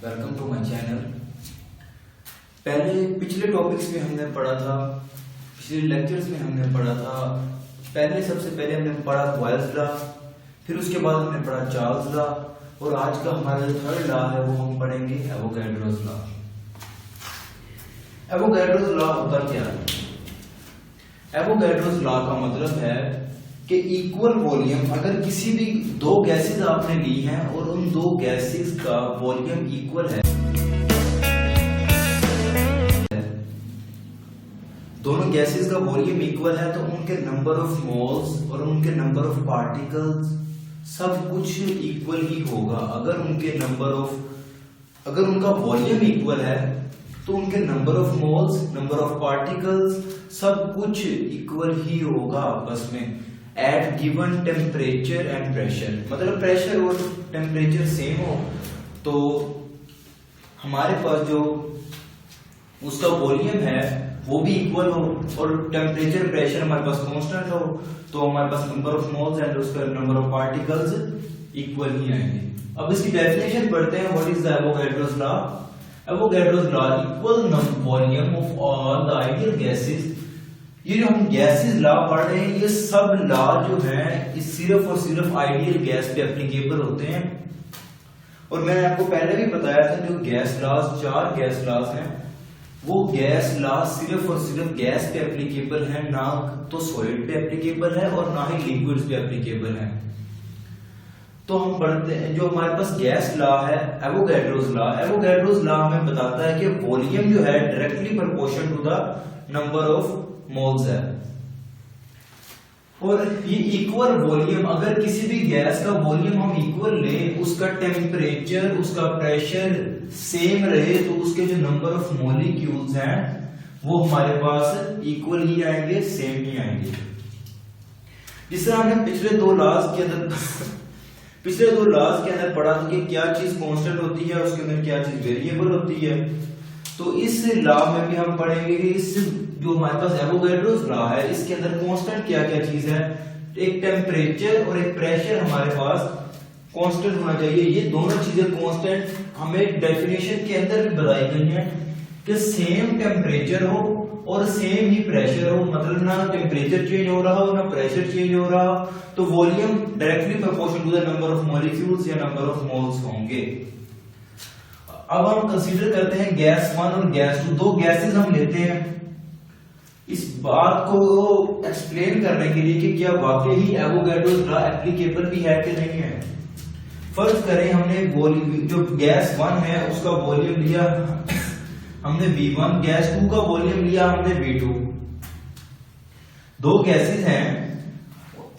Welcome to my channel. पिछले topics में हमने पढ़ा था, पिछले लेक्चर्स में हमने पढ़ा था। सबसे पहले हमने पढ़ा बॉयल्स लॉ, फिर उसके बाद हमने पढ़ा चार्ल्स लॉ, और आज का हमारा जो थर्ड लॉ है वो हम पढ़ेंगे एवोगैड्रोस लॉ। एवोगैड्रोस लॉ होता क्या है? एवोगैड्रोस लॉ का मतलब है कि इक्वल वॉल्यूम, अगर किसी भी दो गैसेस आपने ली हैं और उन दो गैसेस का वॉल्यूम इक्वल है, दोनों गैसेस का वॉल्यूम इक्वल है, तो उनके नंबर ऑफ मोल्स और उनके नंबर ऑफ पार्टिकल्स सब कुछ इक्वल ही होगा। अगर उनका वॉल्यूम इक्वल है तो उनके number of moles, number of particles सब कुछ इक्वल ही होगा आपस में at given temperature and pressure. मतलब प्रेशर और टेम्परेचर सेम हो तो हमारे पास जो उसका वॉल्यूम है वो भी इक्वल हो, और टेम्परेचर प्रेशर हमारे पास कांस्टेंट हो, तो हमारे पास नंबर ऑफ मोल्स एंड उसका नंबर ऑफ पार्टिकल्स इक्वल ही आएंगे। अब इसकी डेफिनेशन पढ़ते हैं। What is the Avogadro's law? Avogadro's law equal volume of all the ideal gases. ये जो हम गैसेस लॉ पढ़ रहे हैं, ये सब लॉ जो है इस सिर्फ और सिर्फ आइडियल गैस पे एप्लीकेबल होते हैं। और मैंने आपको पहले भी बताया था, जो गैस लॉज, 4 गैस लॉज हैं, वो गैस लॉ सिर्फ और सिर्फ गैस पे एप्लीकेबल है, ना तो सॉलिड पे एप्लीकेबल है और ना ही लिक्विड्स पे एप्लीकेबल है। तो हम पढ़ते हैं, जो हमारे पास गैस लॉ है एवोगैड्रोस लॉ। एवोगैड्रोस लॉ हमें बताता है कि वॉल्यूम जो है directly proportional to the number of moles है, और ये इक्वल वॉल्यूम, अगर किसी भी गैस का वॉल्यूम हम इक्वल लें, उसका टेम्परेचर, उसका प्रेशर सेम रहे, तो उसके जो नंबर ऑफ मॉलिक्यूल्स हैं वो हमारे पास इक्वल ही आएंगे, सेम ही आएंगे। जिस तरह हमने पिछले दो लॉज के अंदर पढ़ा था कि क्या चीज कांस्टेंट होती है, उसके अंदर क्या चीज वेरिएबल होती है, तो इस लॉ में भी हम पढ़ेंगे कि इस जो हमारे पास एवोगैड्रोस लॉ है, इसके अंदर कांस्टेंट क्या क्या चीज है। एक टेम्परेचर और एक प्रेशर हमारे पास कांस्टेंट होना चाहिए। ये दोनों चीजें कांस्टेंट हमें डेफिनेशन के अंदर भी बताई गई हैं कि सेम टेम्परेचर हो और सेम ही प्रेशर हो, मतलब ना टेम्परेचर चेंज हो रहा हो ना प्रेशर चेंज हो रहा हो, तो volume directly proportional to the number of molecules या नंबर ऑफ मोल्स होंगे। अब हम कंसीडर करते हैं गैस 1 और गैस 2, दो गैसेस हम लेते हैं। इस बात को एक्सप्लेन करने के लिए कि क्या वाकई ही एवोगैड्रोस लॉ एप्लीकेबल भी है कि नहीं है। फर्ज करें हमने जो गैस 1 है उसका वॉल्यूम लिया हमने V1, गैस 2 का वॉल्यूम लिया हमने V2। दो गैसेस हैं,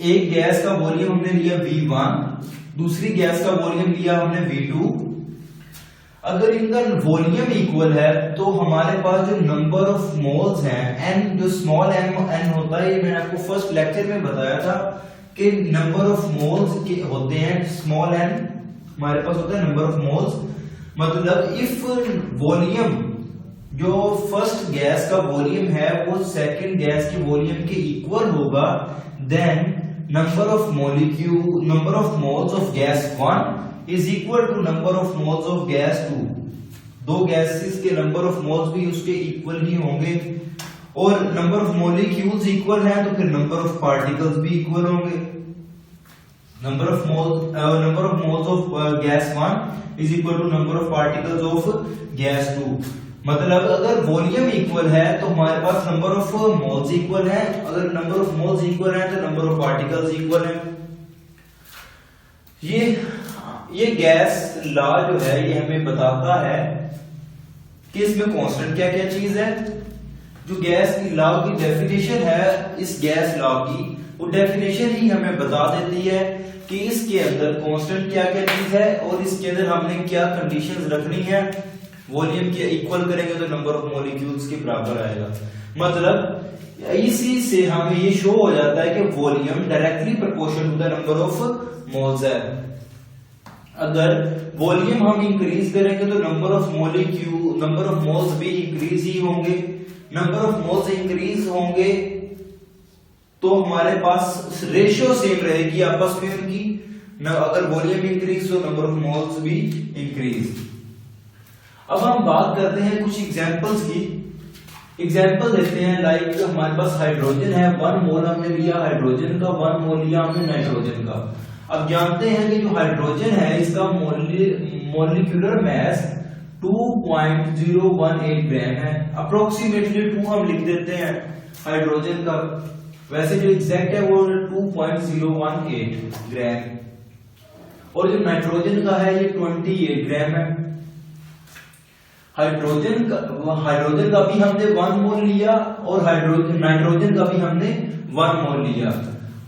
एक गैस का वॉल्यूम हमने लिया V1, दूसरी गैस का वॉल्यूम लिया हमने V2। अगर इनका वॉल्यूम इक्वल है तो हमारे पास जो नंबर ऑफ मोल्स हैं, n, जो स्मॉल n होता है, ये मैंने आपको फर्स्ट लेक्चर में बताया था कि नंबर ऑफ मोल्स के होते हैं स्मॉल n, हमारे पास होता है नंबर ऑफ मोल्स। मतलब इफ वॉल्यूम, जो फर्स्ट गैस का वॉल्यूम है वो सेकंड गैस के वॉल्यूम के इक्वल होगा, then number of moles of gas 1 is equal to number of moles of gas 2। दो गैसेस के नंबर ऑफ मोल्स भी उसके इक्वल ही होंगे, और नंबर ऑफ मॉलिक्यूल्स इक्वल है तो फिर नंबर ऑफ पार्टिकल्स भी इक्वल होंगे। Number of moles of gas 1 is equal to number of particles of gas 2। मतलब अगर वॉल्यूम इक्वल है तो हमारे पास नंबर ऑफ मोल्स इक्वल है, अगर नंबर ऑफ मोल्स इक्वल है तो नंबर ऑफ पार्टिकल्स इक्वल है। ये गैस लॉ जो है ये हमें बताता है कि इसमें कांस्टेंट क्या क्या चीज है। जो गैस की लॉ की डेफिनेशन है, इस गैस लॉ की वो डेफिनेशन ही हमें बता देती है कि इसके अंदर कांस्टेंट क्या क्या चीज है और इसके अंदर हमने क्या कंडीशंस रखनी है। वॉल्यूम के इक्वल करेंगे तो नंबर ऑफ मॉलिक्यूल्स के बराबर आएगा। मतलब इसी से हमें ये शो हो जाता है कि volume directly proportional to the number of moles है। अगर वॉल्यूम हम इंक्रीज करेंगे तो नंबर ऑफ मोल्स भी इंक्रीज ही होंगे। नंबर ऑफ मोल्स इंक्रीज होंगे तो हमारे पास रेशियो सेम रहेगी आपस में उनकी। अगर वॉल्यूम इंक्रीज तो नंबर ऑफ मोल्स भी इंक्रीज। अब हम बात करते हैं कुछ एग्जांपल्स की। एग्जांपल देखते हैं, लाइक हमारे पास हाइड्रोजन है, 1 मोल हमने लिया हाइड्रोजन का, 1 मोल लिया हमने नाइट्रोजन का। अब जानते हैं कि जो हाइड्रोजन है इसका मोलिक्यूलर मैस 2.018 ग्राम है, अप्रोक्सीमेटली 2 हम लिख देते हैं हाइड्रोजन का, वैसे जो एग्जैक्ट है वो 2.018 ग्राम, और जो नाइट्रोजन का है ये 28 ग्राम है। हाइड्रोजन का भी हमने 1 मोल लिया और नाइट्रोजन का भी हमने 1 मोल लिया,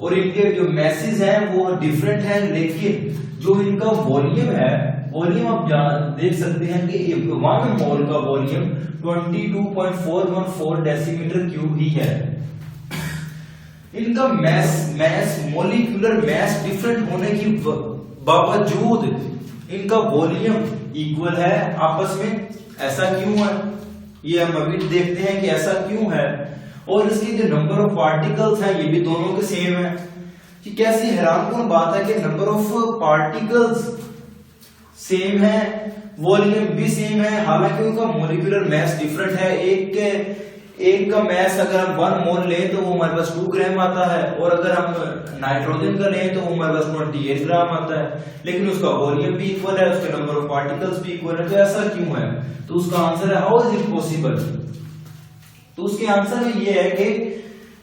और इनके जो मैसेज हैं वो डिफरेंट हैं, लेकिन जो इनका वॉल्यूम है, वॉल्यूम आप देख सकते हैं कि 1 मोल का वॉल्यूम 22.414 डेसीमीटर क्यूब ही है। इनका मैस मोलिकुलर मैस डिफरेंट होने की बावजूद इनका वॉल्यूम इक्वल है आपस में। ऐसा क्यों है, ये हम अभी देखते हैं कि ऐसा क्यों है। और इसकी जो नंबर ऑफ पार्टिकल्स है ये भी दोनों के सेम है। कि कैसी हैरानकुन बात है कि नंबर ऑफ पार्टिकल्स सेम है, वॉल्यूम भी सेम है, हालांकि उनका मोलिकुलर मैस डिफरेंट है। एक का मैस अगर हम 1 मोल लें तो वो हमारे पास 2 ग्राम आता है, और अगर हम नाइट्रोजन का लें तो वो हमारे पास 28 ग्राम आता है, लेकिन उसका वॉल्यूम भी इक्वल है, उसके नंबर ऑफ पार्टिकल्स भी इक्वल है। तो ऐसा क्यों है? तो उसका आंसर है हाउ इज इट पॉसिबल। तो उसके आंसर में ये है कि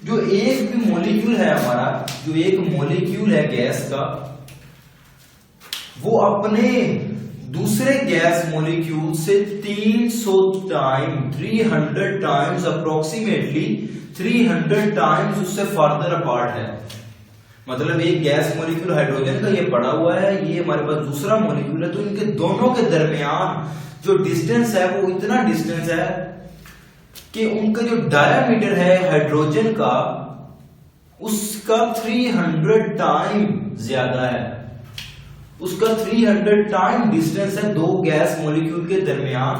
जो एक भी मॉलिक्यूल है हमारा, जो एक मॉलिक्यूल है गैस का, वो अपने दूसरे गैस मॉलिक्यूल से 300 टाइम्स अप्रोक्सीमेटली 300 टाइम्स उससे फार्दर अपार्ट है। मतलब एक गैस मॉलिक्यूल हाइड्रोजन का ये पड़ा हुआ है, ये हमारे पास दूसरा मॉलिक्यूल है, तो इनके दोनों के दरमियान जो डिस्टेंस है वो इतना डिस्टेंस है कि उनका जो डायमीटर है हाइड्रोजन का उसका 300 टाइम ज्यादा है, उसका 300 टाइम डिस्टेंस है दो गैस मॉलिक्यूल के दरमियान।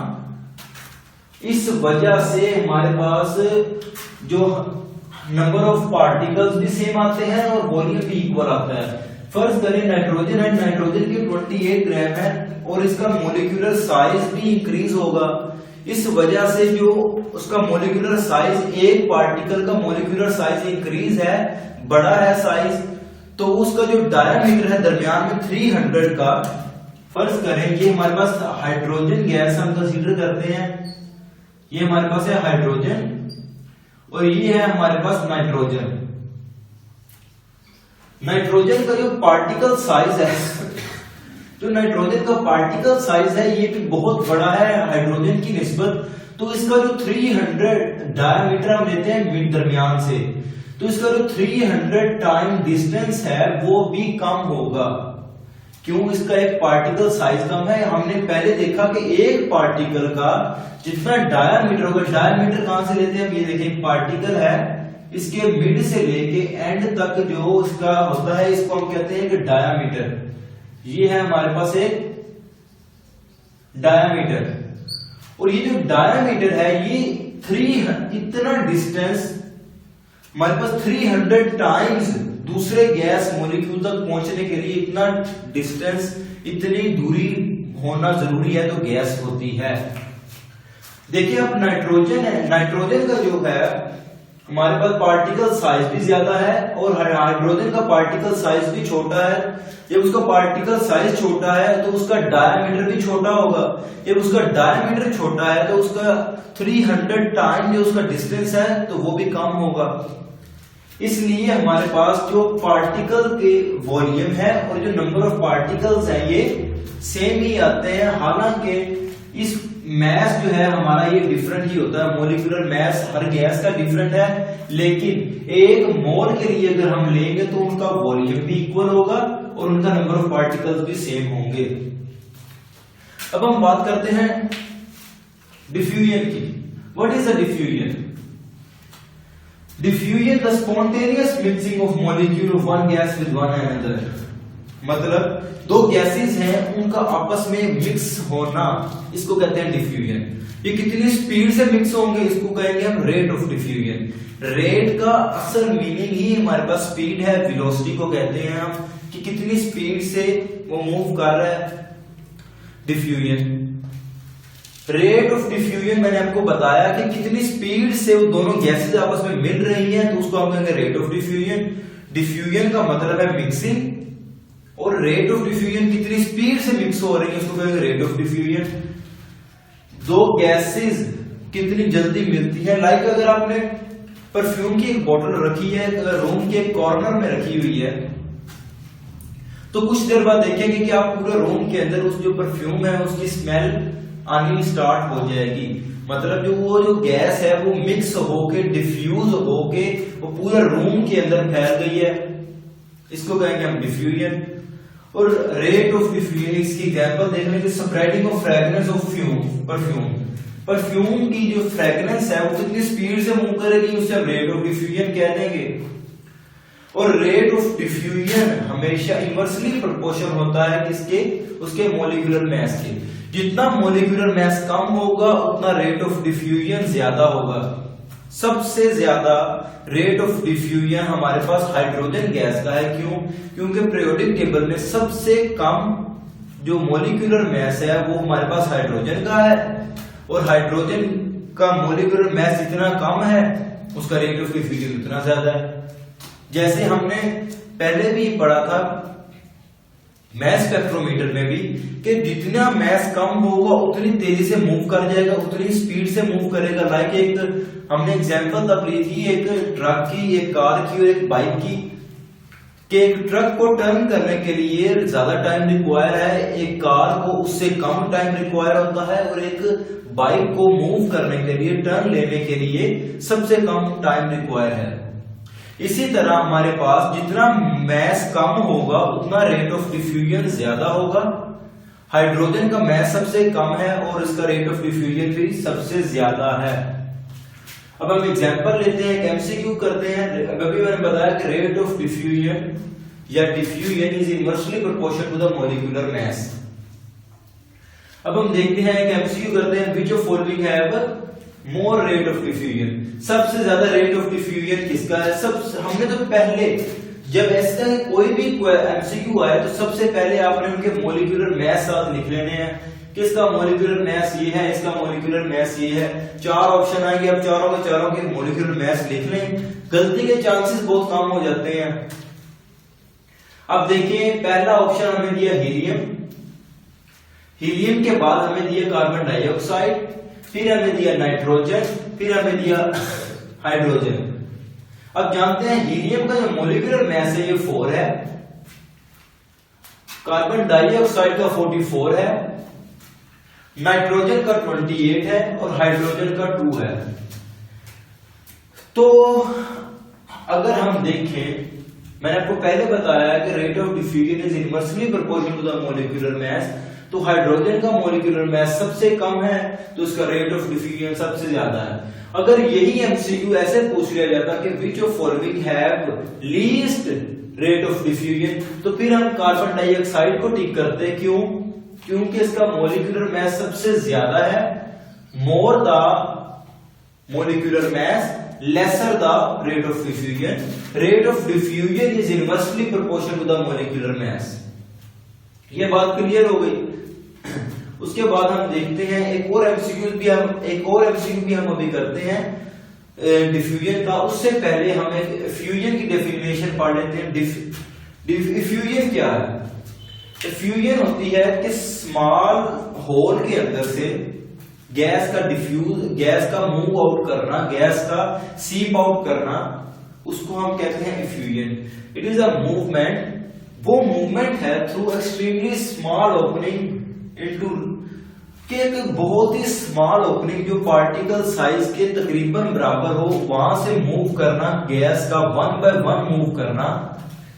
इस वजह से हमारे पास जो नंबर ऑफ पार्टिकल्स भी सेम आते हैं और वॉल्यूम भी इक्वल आता है। फर्ज करें नाइट्रोजन है, नाइट्रोजन के 28 ग्राम है और इसका मॉलिक्यूलर साइज भी इंक्रीज होगा। इस वजह से जो उसका मॉलिक्यूलर साइज, एक पार्टिकल का मॉलिक्यूलर साइज इंक्रीज है, बड़ा है साइज, तो उसका जो डायमीटर है दरमियान में 300 का, फर्ज करें ये हमारे पास हाइड्रोजन गैस हम कंसीडर करते हैं, ये हमारे पास है हाइड्रोजन और ये है हमारे पास नाइट्रोजन। नाइट्रोजन का जो पार्टिकल साइज है, जो नाइट्रोजन का पार्टिकल साइज है ये भी बहुत बड़ा है हाइड्रोजन की निस्बत, तो इसका जो 300 डायमीटर हम लेते हैं मिड दरमियान से, तो इसका जो 300 टाइम डिस्टेंस है वो भी कम होगा। क्यों? इसका एक पार्टिकल साइज कम है। हमने पहले देखा कि एक पार्टिकल का जितना डायमीटर होगा, डायमीटर कहां से लेते हैं हम, ये देखिए पार्टिकल है, इसके मिड से लेके एंड तक जो इसका होता है इसको हम कहते हैं कि डायमीटर। ये है हमारे पास एक डायमीटर, और ये जो डायमीटर है ये इतना डिस्टेंस हमारे पास 300 टाइम्स दूसरे गैस मॉलिक्यूल तक पहुंचने के लिए इतना डिस्टेंस, इतनी दूरी होना जरूरी है, तो गैस होती है। देखिए अब नाइट्रोजन है, नाइट्रोजन का जो है हमारे पास पार्टिकल साइज भी ज्यादा है और हाइड्रोजन का पार्टिकल साइज भी छोटा है। जब उसका पार्टिकल साइज छोटा है तो उसका डायमीटर भी छोटा होगा। जब उसका डायमीटर छोटा है तो उसका 300 टाइम जो उसका डिस्टेंस है तो वो भी कम होगा। इसलिए हमारे पास जो पार्टिकल के वॉल्यूम है और जो नंबर ऑफ पार्टिकल्स है ये सेम ही आते हैं। हालांकि इस मैस जो है हमारा ये डिफरेंट ही होता है, मॉलिक्यूलर मैस हर गैस का डिफरेंट है, लेकिन एक मोल के लिए अगर हम लेंगे तो उनका वॉल्यूम भी इक्वल होगा और उनका नंबर ऑफ पार्टिकल्स भी सेम होंगे। अब हम बात करते हैं डिफ्यूजन की। What is the diffusion? Diffusion the spontaneous mixing of molecule of one gas with one another. मतलब दो गैसेस हैं उनका आपस में मिक्स होना, इसको कहते हैं डिफ्यूजन। ये कितनी स्पीड से मिक्स होंगे इसको कहेंगे हम रेट ऑफ डिफ्यूजन। रेट का असल मीनिंग ही हमारे पास स्पीड है, वेलोसिटी को कहते हैं हम, कि कितनी स्पीड से वो मूव कर रहा है। डिफ्यूजन रेट ऑफ डिफ्यूजन मैंने आपको बताया कि कितनी स्पीड से वो दोनों गैसेस आपस में मिल रही हैं, तो उसको हम कहेंगे रेट ऑफ डिफ्यूजन। डिफ्यूजन का मतलब है मिक्सिंग, और रेट ऑफ डिफ्यूजन कितनी स्पीड से मिक्स हो रही है उसको कहेंगे रेट ऑफ डिफ्यूजन। दो गैसेस कितनी जल्दी मिलती है, लाइक अगर आपने परफ्यूम की एक बोतल रखी है रूम के एक कॉर्नर में रखी हुई है, तो कुछ देर बाद देखेंगे कि आप पूरे रूम के अंदर उस जो परफ्यूम है उसकी स्मेल आनी स्टार्ट हो जाएगी। मतलब जो गैस है वो मिक्स होके डिफ्यूज होके वो पूरे रूम के अंदर फैल गई है, इसको कहेंगे हम डिफ्यूजन। और रेट ऑफ डिफ्यूजन इसकी एग्जांपल देख लेंगे, spreading of fragrance of perfume. Perfume की जो फ्रेग्रेंस है वो कितनी स्पीड से मूव करेगी उसे हम रेट ऑफ डिफ्यूजन कह देंगे। और रेट ऑफ डिफ्यूजन हमेशा इनवर्सली प्रोपोर्शनल होता है किसके, उसके मॉलिक्यूलर मास के। जितना मॉलिक्यूलर मास कम होगा उतना रेट ऑफ डिफ्यूजन ज्यादा होगा। सबसे ज्यादा रेट ऑफ डिफ्यूजन हमारे पास हाइड्रोजन गैस का है। क्यों? क्योंकि पीरियोडिक टेबल में सबसे कम जो मॉलिक्यूलर मास है वो हमारे पास हाइड्रोजन का है, और हाइड्रोजन का मॉलिक्यूलर मास जितना कम है उसका रेट ऑफ डिफ्यूजन उतना ज्यादा है। जैसे हमने पहले भी पढ़ा था मास स्पेक्ट्रोमीटर में भी कि जितना मास कम होगा उतनी तेजी से मूव कर जाएगा, उतनी स्पीड से मूव करेगा। लाइक एक हमने एग्जांपल तब ली थी एक ट्रक की, एक कार की और एक बाइक की, कि एक ट्रक को टर्न करने के लिए ज्यादा टाइम रिक्वायर है, एक कार को उससे कम टाइम रिक्वायर होता है, और एक बाइक को मूव करने के लिए टर्न लेने के लिए सबसे कम टाइम रिक्वायर है। इसी तरह हमारे पास जितना मास कम होगा उतना रेट ऑफ डिफ्यूजन ज्यादा होगा। हाइड्रोजन का मास सबसे कम है और इसका रेट ऑफ डिफ्यूजन भी सबसे ज्यादा है। अब हम एग्जांपल लेते हैं, एमसीक्यू करते हैं। अभी मैंने बताया कि रेट ऑफ डिफ्यूजन या diffusion is inversely proportional to the molecular mass. अब हम देखते हैं कि एमसीक्यू करते हैं, which of following have more rate of diffusion. सबसे ज्यादा रेट ऑफ डिफ्यूजन किसका है? हमने तो पहले जब ऐसा कोई भी एमसीक्यू आए तो सबसे पहले आपने उनके मॉलिक्यूलर मास साथ लिख लेने हैं। किसका मॉलिक्यूलर मास ये है, इसका मॉलिक्यूलर मास ये है। चार ऑप्शन आएंगे, अब चारों के मॉलिक्यूलर मास लिख लें, गलती के चांसेस बहुत कम हो जाते हैं। अब देखिए पहला ऑप्शन हमें दिया हीलियम, हीलियम के बाद हमें दिया कार्बन डाइऑक्साइड, फिर हमें दिया नाइट्रोजन, फिर हमें दिया हाइड्रोजन। अब जानते हैं हीलियम का जो मॉलिक्यूलर मास है ये 4 है, कार्बन डाइऑक्साइड का 44 है, नाइट्रोजन का 28 है और हाइड्रोजन का 2 है। तो अगर हम देखें, मैंने आपको पहले बताया कि rate of diffusion is inversely proportional to the molecular mass, तो हाइड्रोजन का मॉलिक्यूलर मास सबसे कम है तो उसका रेट ऑफ डिफ्यूजन सबसे ज्यादा है। अगर यही एमसीक्यू ऐसे पूछ लिया जाता कि which of following have least rate of diffusion, तो फिर हम कार्बन डाइऑक्साइड को टिक करते। क्यों? क्योंकि इसका मॉलिक्यूलर मास सबसे ज्यादा है। More the molecular mass lesser the rate of diffusion. Rate of diffusion is inversely proportional to the molecular mass. ये बात क्लियर हो गई। उसके बाद हम देखते हैं एक और एमसीक्यू भी हम अभी करते हैं डिफ्यूजन का। उससे पहले हम एक फ्यूजन की डेफिनेशन पढ़ लेते हैं। डिफ्यूजन क्या है? डिफ्यूजन होती है कि स्मॉल होल के अंदर से गैस का मूव आउट करना, गैस का सीप आउट करना, उसको हम कहते हैं diffusion. It is a movement, वो मूवमेंट है through extremely small opening into के एक बहुत ही स्मॉल ओपनिंग जो पार्टिकल साइज के तकरीबन बराबर हो, वहां से मूव करना, गैस का 1 by 1 मूव करना,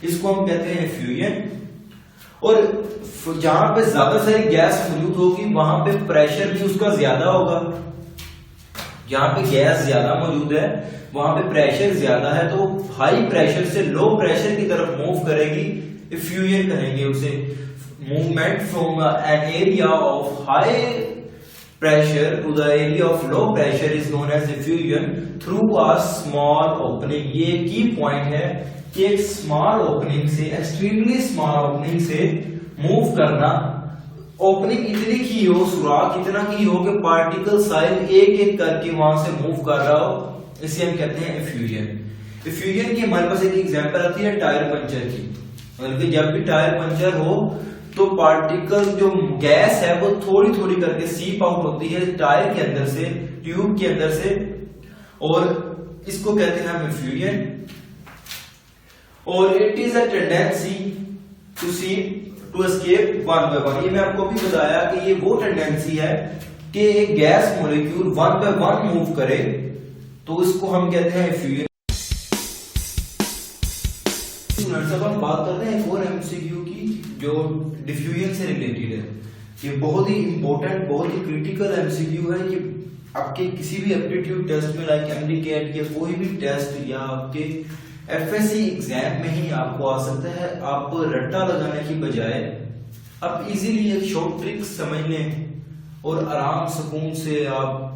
इसको हम कहते हैं डिफ्यूजन। और जहां पे ज्यादा सारी गैस मौजूद होगी वहां पे प्रेशर भी उसका ज्यादा होगा। जहां पे गैस ज्यादा मौजूद है वहां पे प्रेशर ज्यादा है, तो हाई प्रेशर से लो प्रेशर की तरफ मूव करेगी, डिफ्यूजन कहेंगे उसे। Movement from an area of high pressure to the area of low pressure is known as diffusion through a small opening. ये की पॉइंट है कि एक स्मॉल ओपनिंग से, एक्सट्रीमली स्मॉल ओपनिंग से मूव करना ओपनिंग इतनी की हो, सुराख इतना की हो कि पार्टिकल साइज एक एक करके वहां से मूव कर रहा हो, इसे हम कहते हैं एफ्यूजन। एफ्यूजन की हमारे पास एक एग्जांपल आती है टायर पंचर की, मतलब कि जब भी टायर पंचर हो तो पार्टिकल जो गैस है वो थोड़ी थोड़ी करके सीप आउट होती है टायर के अंदर से, ट्यूब के अंदर से, और इसको कहते हैं हम एफ्यूजन। और it is a tendency to see to escape one by one. ये मैं आपको भी बताया कि ये वो टेंडेंसी है कि एक gas molecule one by one move करे, तो इसको हम कहते हैं एफ्यूजन। अब हम बात करते हैं एक और एमसीक्यू की जो डिफ्यूजन से रिलेटेड है। ये बहुत ही इंपॉर्टेंट, बहुत ही क्रिटिकल एमसीक्यू है। ये आपके किसी भी एप्टीट्यूड टेस्ट में, लाइक एमडीकेट या कोई भी टेस्ट, या आपके एफएससी एग्जाम में ही आपको आ सकता है। आप रट्टा लगाने की बजाय आप इजीली एक शॉर्ट ट्रिक समझ लें और आराम सुकून से आप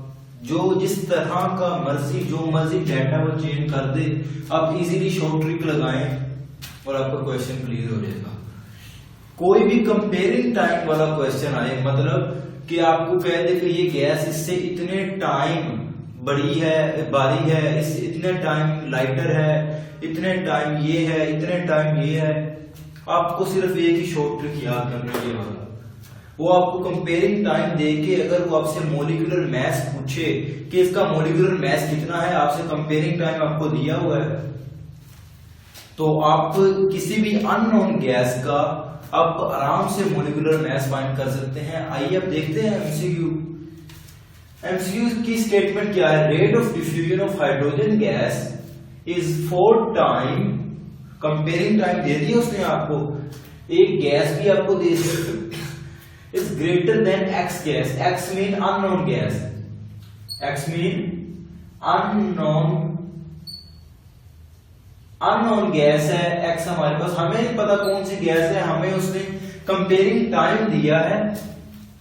जिस तरह का मर्जी जो मर्जी डाटा वो चेंज कर दे, आप इजीली शॉर्ट ट्रिक लगाएं और आपका क्वेश्चन क्लियर हो जाएगा। कोई भी कंपेयरिंग टाइम वाला क्वेश्चन आए, मतलब कि आपको कह दे कि ये गैस इससे इतने टाइम बड़ी है, बारी है, इस इतने टाइम लाइटर है, इतने टाइम ये है, इतने टाइम ये है, आपको सिर्फ एक ही शॉर्ट ट्रिक याद करना है वाला। वो आपको कंपेयरिंग टाइम देके अगर वो आपसे मॉलिक्यूलर मास पूछे कि इसका मॉलिक्यूलर मास कितना है, आपसे कंपेयरिंग टाइम आपको दिया हुआ है, तो आप किसी भी अननोन गैस का आप आराम से मॉलिक्यूलर मास फाइंड कर सकते हैं। आइए अब देखते हैं एमसीक्यू। एमसीक्यू की स्टेटमेंट क्या है? Rate of diffusion of hydrogen gas is 4 time, comparing time दे दिया उसने आपको, एक गैस भी आपको दे दी, is greater than X gas. X mean unknown gas, X mean unknown gas है, एक्स हमारे पास, हमें नहीं पता कौन सी गैस है, हमें उसने कंपेयरिंग टाइम दिया है,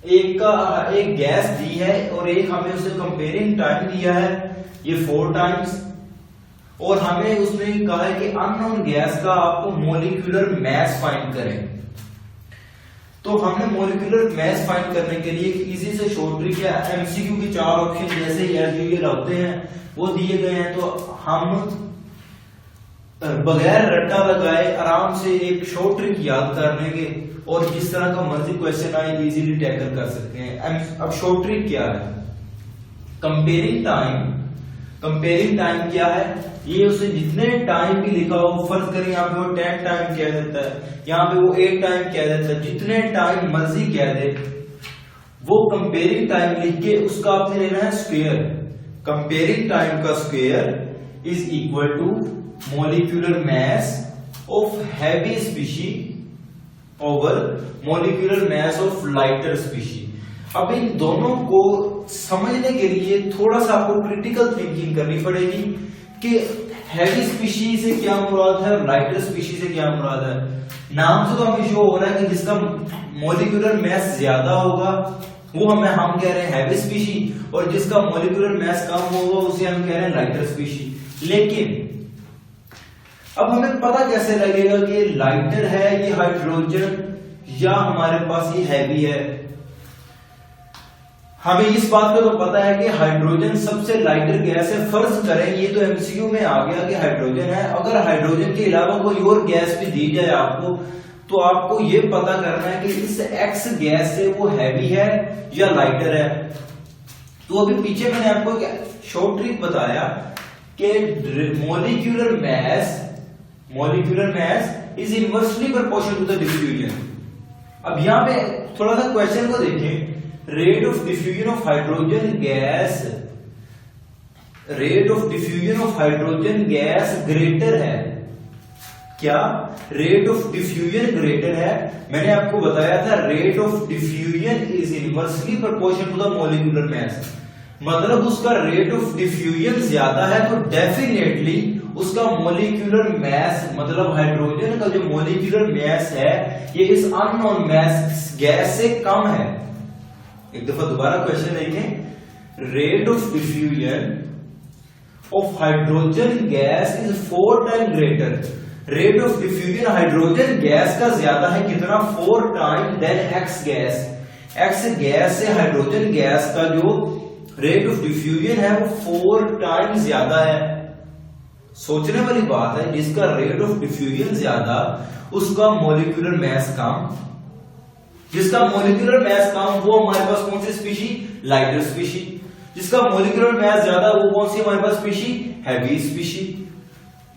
एक गैस दी है और एक हमें उसने कंपेयरिंग टाइम दिया है, ये 4 टाइम्स, और हमें उसने कहा है कि अननोन गैस का आपको मॉलिक्यूलर मास फाइंड करें। तो हमने मॉलिक्यूलर मास फाइंड करने के लिए इजी से शॉर्ट ट्रिक है, एमसीक्यू के 4 ऑप्शन जैसे ये होते हैं वो दिए गए हैं, तो हम बगैर रट्टा लगाए आराम से एक शॉर्ट ट्रिक याद कर लेंगे और जिस तरह का मर्जी क्वेश्चन आए इजीली टैकल कर सकते हैं। अब शॉर्ट ट्रिक क्या है? Comparing time. कंपेयरिंग टाइम क्या है? ये उसे जितने टाइम भी लिखा हो, फर्ज करें यहाँ पे वो 10 टाइम कह देता है, यहाँ पे वो 8 टाइम कह देता है, जितने टाइम मर्जी कह दे, वो कंपेयरिंग टाइम लिख के उसका आपने लेना है स्क्वायर। कंपेयरिंग टाइम का square is equal to molecular mass of heavy species over molecular mass of lighter species। अब इन दोनों को समझने के लिए थोड़ा सा आपको क्रिटिकल थिंकिंग करनी पड़ेगी कि हैवी स्पीशीज से क्या मुराद है और लाइटर स्पीशीज से क्या मुराद है। नाम से तो हमें शो हो रहा है कि जिसका मॉलिक्यूलर मास ज्यादा होगा वो हम कह रहे हैं हैवी स्पीशी, और जिसका मॉलिक्यूलर मास कम होगा उसे हम कह रहे हैं लाइटर स्पीशी। लेकिन अब हमें पता कैसे लगेगा कि लाइटर है ये हाइड्रोजन या हमारे पास ये हैवी है? हमें इस बात का तो पता है कि हाइड्रोजन सबसे लाइटर गैस है। फर्ज करें, ये तो एमसीक्यू में आ गया कि हाइड्रोजन है, अगर हाइड्रोजन के अलावा कोई और गैस भी दी जाए आपको, तो आपको ये पता करना है कि इस एक्स गैस से वो हैवी है या लाइटर है। तो अभी पीछे मैंने आपको शॉर्ट ट्रिक बताया कि molecular mass is inversely proportional to the diffusion. अब यहां पे थोड़ा सा क्वेश्चन को देखें, rate of diffusion of hydrogen gas, rate of diffusion of hydrogen gas greater है क्या? रेट ऑफ डिफ्यूजन ग्रेटर है। मैंने आपको बताया था rate of diffusion is inversely proportional to the molecular mass, मतलब उसका रेट ऑफ डिफ्यूजन ज्यादा है तो डेफिनेटली उसका मॉलिक्यूलर मास, मतलब हाइड्रोजन का जो मॉलिक्यूलर मास है ये इस अननोन मास गैस से कम है। एक दफा दोबारा क्वेश्चन देखें, rate of diffusion of hydrogen gas is 4 time greater. Rate of diffusion hydrogen gas का ज्यादा है, कितना? 4 time than X gas. X gas से हाइड्रोजन गैस का जो रेट ऑफ डिफ्यूजन है वो 4 टाइम्स ज्यादा है। सोचने वाली बात है, जिसका रेट ऑफ डिफ्यूजन ज्यादा उसका मॉलिक्यूलर मैस कम, जिसका मॉलिक्यूलर मैस कम वो हमारे पास कौन सी स्पीशी, लाइटर स्पीशी। जिसका मॉलिक्यूलर मैस ज्यादा वो कौन सी हमारे पास स्पीशी, हैवी स्पीशी।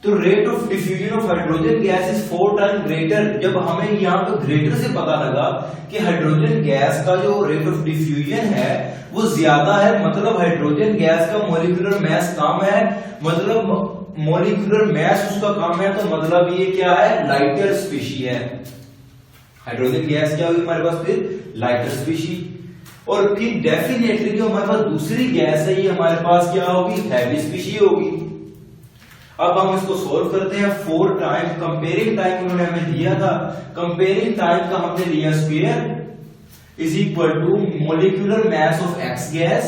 तो rate of diffusion of hydrogen gas is 4 time greater. जब हमें यहाँ पे ग्रेटर से पता लगा कि हाइड्रोजन गैस का जो रेट ऑफ डिफ्यूजन है वो ज्यादा है, मतलब हाइड्रोजन गैस का मॉलिक्यूलर मैस कम है, मतलब मॉलिक्यूलर मैस उसका कम है, तो मतलब ये क्या है, लाइटर स्पीशी है। हाइड्रोजन गैस क्या होगी हमारे पास, फिर लाइटर स्पीशी। और फिर डेफिनेटली जो हमारे पास दूसरी गैस है ये हमारे पास क्या होगी, हैवी स्पीशी होगी। अब हम इसको सोल्व करते हैं। 4 टाइम कंपेयरिंग टाइम उन्होंने हमें दिया था, कंपेयरिंग टाइम का हमने लिया square is equal to molecular mass of X gas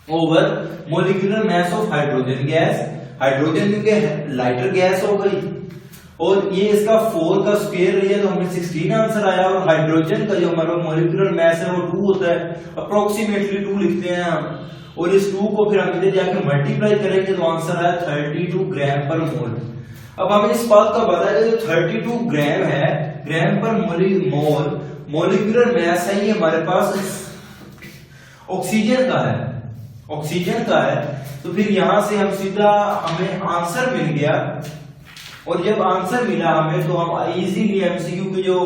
over molecular mass of hydrogen gas. Hydrogen क्योंकि लाइटर गैस हो गई और ये इसका 4 का स्क्वायर लिया तो हमें 16 आंसर आया। और हाइड्रोजन का जो हमारा मॉलिक्यूलर मैस है वो 2 होता है, अप्रोक्सीमेटली 2 लिखते हैं हम। और इस 2 को फिर हम इधर जाके मल्टीप्लाई करेंगे तो आंसर आया 32 ग्राम पर मोल। अब हमें इस बात का पता है कि जो 32 ग्राम है, ग्राम पर मोल मॉलिक्यूलर मैस है, ये हमारे पास ऑक्सीजन का है, ऑक्सीजन का है। तो फिर यहां से हम सीधा हमें आंसर मिल गया। और जब आंसर मिला हमें तो हम इजीली एमसीक्यू के जो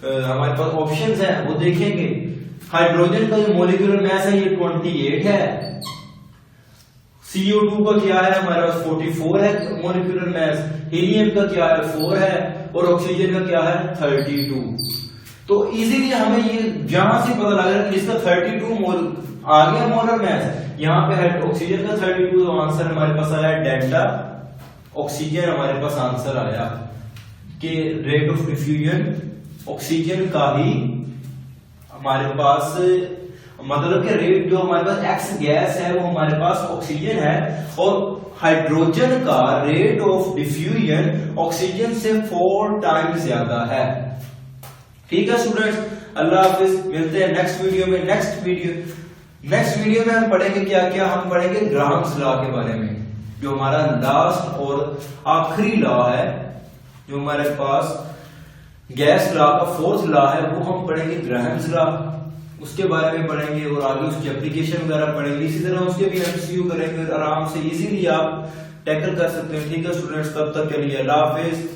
हमारे पास ऑप्शंस हैं वो देखेंगे। हाइड्रोजन का जो मॉलिक्यूलर मैस है ये 28 है, CO2 का क्या है हमारे पास 44 है मॉलिक्यूलर मैस, हीलियम का क्या है 4 है और ऑक्सीजन का क्या है 32। तो इजीली हमें ये जहां से पता लग रहा है कि इसका 32 मोल आ गया मोलर मैस, यहाँ पे है ऑक्सीजन का 32, तो आंसर हमारे पास आया डेल्टा ऑक्सीजन। हमारे पास आंसर आया कि रेट ऑफ डिफ्यूजन ऑक्सीजन का ही हमारे पास, मतलब कि रेट जो हमारे पास एक्स गैस है वो हमारे पास ऑक्सीजन है और हाइड्रोजन का रेट ऑफ डिफ्यूजन ऑक्सीजन से 4 टाइम्स ज्यादा है। ठीक है स्टूडेंट्स, अल्लाह हाफिज, मिलते हैं नेक्स्ट वीडियो में। नेक्स्ट वीडियो में हम पढ़ेंगे क्या क्या, हम पढ़ेंगे ग्राहम्स लॉ के बारे में, जो हमारा लास्ट और आखिरी लॉ है, जो हमारे पास गैस लॉ का 4th लॉ है वो हम पढ़ेंगे ग्राहम्स लॉ, उसके बारे में पढ़ेंगे और आगे उसकी एप्लीकेशन वगैरह पढ़ेंगे। इसी तरह उसके भी एमसीक्यू करेंगे, आराम से इजीली आप टैकल कर सकते हैं। ठीक है स्टूडेंट्स, तब तक के लिए अल्लाह हाफिज।